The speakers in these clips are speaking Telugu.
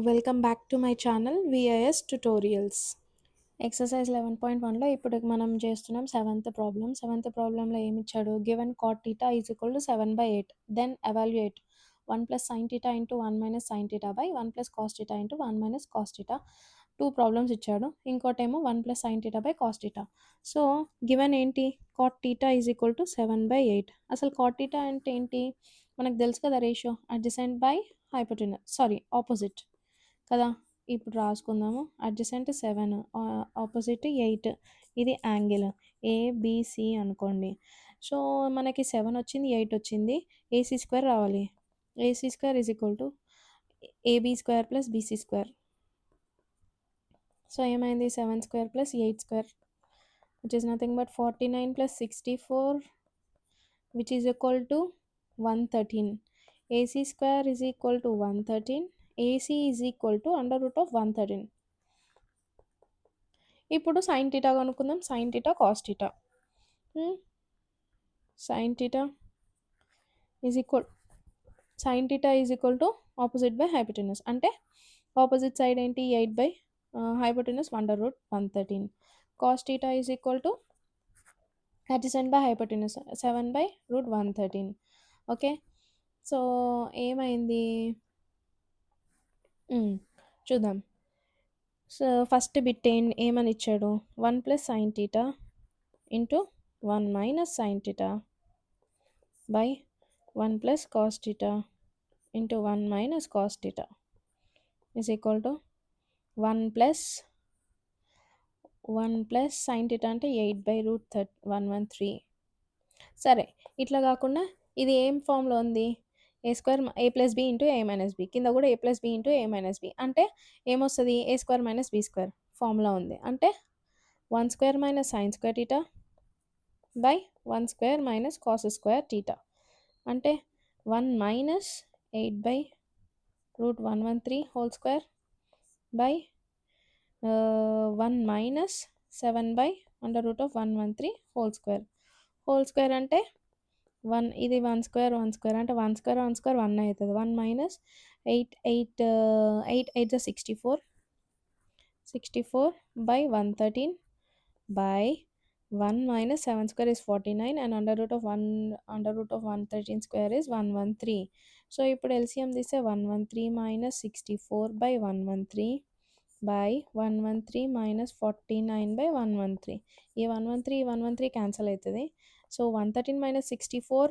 Welcome back to my channel V I S tutorials. Exercise 11.1లో ఇప్పుడు మనం చేస్తున్నాం సెవెంత్ ప్రాబ్లంలో ఏమిచ్చాడు, given cot theta is equal to 7/8 then evaluate 1 plus sine theta into 1 minus sine theta by 1 plus cos theta into 1 minus cos theta. 2 problems ఇచ్చాడు, ఇంకోటేమో 1 plus sine theta by cos theta. So given ఏంటి, cot theta is equal to 7/8. అసలు కాట్ థీటా అంటే ఏంటి మనకు తెలుసు కదా, ratio adjacent by hypotenuse opposite కదా. ఇప్పుడు రాసుకుందాము. అడ్జసెంట్ 7, ఆపోజిట్ 8, ఇది యాంగిల్ ఏబిసి అనుకోండి. సో మనకి 7 వచ్చింది, 8 వచ్చింది, ఏసీ స్క్వేర్ రావాలి. AC square is equal to AB square plus BC square. So ఏమైంది, 7 square plus 8 square which is nothing but 49 plus 64 which is equal to 113. AC square is equal to 113, AC is equal to √113. ఇప్పుడు సైన్ థీటా కనుక్కుందాం. Sine theta cos theta. Sine theta is equal to opposite by hypotenuse. అంటే ఆపోజిట్ సైడ్ ఏంటి, 8 by hypotenuse √113. Cos theta is equal to adjacent by hypotenuse 7/√113. Okay, so ఏమైంది చూద్దాం. సో ఫస్ట్ బిట్ ఏమని ఇచ్చాడు, 1 plus sine theta into 1 minus sine theta by 1 plus cos theta into 1 minus cos theta is equal to 1 plus sine theta అంటే 8/√113. సరే, ఇట్లా కాకుండా ఇది ఏం ఫామ్లో ఉంది, ఏ స్క్వేర్ ఏ ప్లస్ బి ఇంటూ ఏ మైనస్ బి, కింద కూడా ఏ ప్లస్ బి ఇంటూ ఏ మైనస్ బి. అంటే ఏమొస్తుంది, A square minus B square ఫామ్లో ఉంది. అంటే 1 square minus sine square theta by 1 square minus cos square theta. అంటే 1 minus 8/√113 whole square by 1 minus 7/√113 whole square. Whole square అంటే 1, ఇది 1 స్క్వేర్ అంటే 1 స్క్వేర్ 1 అవుతుంది. 1 minus 8 8 64 by 113 by 1 minus 7 square is 49 and √113 square is 113. So ఇప్పుడు ఎల్సిఎం తీస్తే 113 minus 64 by 113 by 113 minus 49 by 113. ఈ 113 క్యాన్సల్ అవుతుంది. So 113 minus 64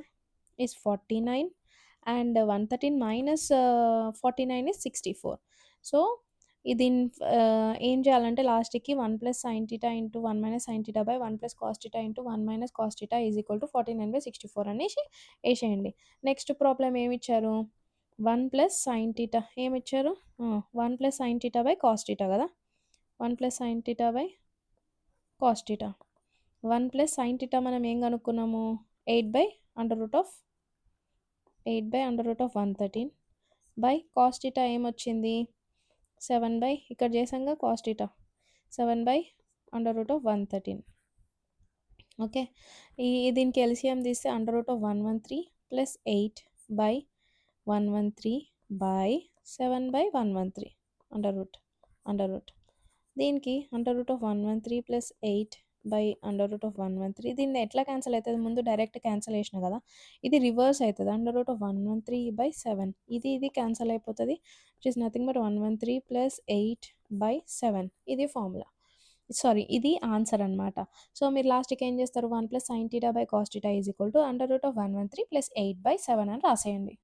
is 49 and 113 minus 49 is 64. So ఇది ఏం చేయాలంటే లాస్ట్కి 1 plus sine theta into 1 minus sine theta by 1 plus cos theta into 1 minus cos theta is equal to 49/64 అనేసి వేసేయండి. నెక్స్ట్ ప్రాబ్లం ఏమిచ్చారు, 1 ప్లస్ సైన్ థీటా ఏమిచ్చారు, 1 plus sine theta by cos theta కదా. 1 plus sine theta by cos theta. 1 plus sine theta మనం ఏం కనుక్కున్నాము, 8/√113 బై కాస్ థీటా ఏమొచ్చింది, 7 బై ఇక్కడ చేసాంగా కాస్ థీటా 7/√113. ఓకే, దీనికి ఎల్సిఎం తీస్తే √113 plus 8 by 113 by 7/113 under root. దీనికి √113 ప్లస్ 8 బై √113. దీన్ని ఎట్లా క్యాన్సిల్ అవుతుంది, ముందు డైరెక్ట్ క్యాన్సిల్ చేసిన కదా, ఇది రివర్స్ అవుతుంది. √113 బై 7 ఇది క్యాన్సిల్ అయిపోతుంది, which is nothing but 113 plus 8 by 7. ఇది ఫార్ములా, ఇది ఆన్సర్ అనమాట. సో మీరు లాస్ట్కి ఏం చేస్తారు, 1 plus sine theta by cos theta is equal to √113 plus 8/7 అని రాసేయండి.